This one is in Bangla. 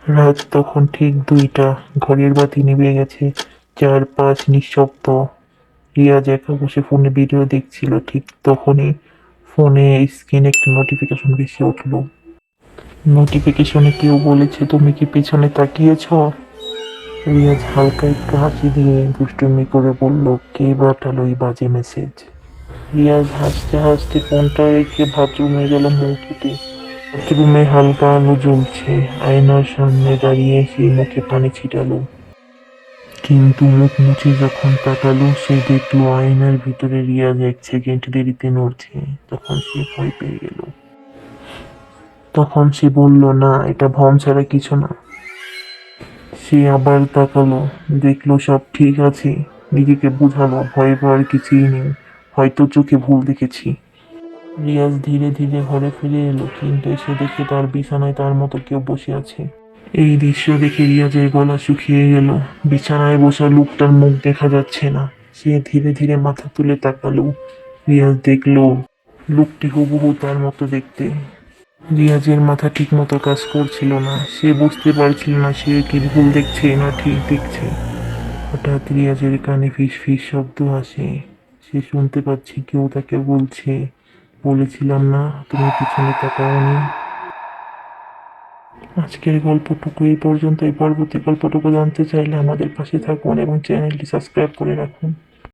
রাত তখন ঠিক 2টা। ঘরের বাতি নিভে গেছে, চারপাশ নিঃশব্দ। রিয়াজ একা বসে ফোনে ভিডিও দেখছিল। ঠিক তখনই ফোনে স্ক্রিনে একটা নোটিফিকেশন ভেসে উঠল। নোটিফিকেশনে কেউ বলেছে, তুমি কি পেছনে তাকিয়েছ? রিয়াজ হালকা একটু হাসি দিয়ে দুষ্টুমি করে বলল, কে পাঠালো এই বাজে মেসেজ? রিয়াজ হাসতে হাসতে ফোনটা রেখে বাথরুমে গেল মুখ ধুতে। বাথরুমে হালকা আলো জ্বলছে, আয়নার সামনে দাঁড়িয়ে সে মুখে পানি ছিটালো। কিন্তু মুখ মুছে যখন তাকালো, সে দেখলো আয়নার ভিতরে রিয়াজ 1 সেকেন্ড দেরিতে নড়ছে। তখন সে ভয় পেয়ে গেল। তখন সে বলল, না, এটা ভ্রম ছাড়া কিছু না। সে আবার তাকালো, দেখলো সব ঠিক আছে। নিজেকে বুঝালো, ভয় পাওয়ার কিছুই নেই, হয়তো চোখে ভুল দেখেছি। রিয়াজ ধীরে ধীরে ঘরে ফিরে এলো, কিন্তু এসে দেখে তার বিছানায় তার মতো কেউ বসে আছে। এই দৃশ্য দেখে রিয়াজের গলা শুকিয়ে গেল। বিছানায় বসা লোকটার মুখ দেখা যাচ্ছে না। সে ধীরে ধীরে মাথা তুলে তাকালো। রিয়াজ দেখলো লোকটি হুবহু তার মতো দেখতে। রিয়াজের মাথা ঠিক মতো কাজ করছিল না। সে বুঝতে পারছিল না সে কি ভুল দেখছে না ঠিক দেখছে। হঠাৎ রিয়াজের কানে ফিস ফিস শব্দ আসে। সে শুনতে পাচ্ছে কেউ তাকে বলছে, বলেছিলাম না তুমি পিছনে তাকাওনি। আজকের গল্পটুকু এই পর্যন্তই। পরবর্তী গল্পটুকু জানতে চাইলে আমাদের পাশে থাকুন এবং চ্যানেলটি সাবস্ক্রাইব করে রাখুন।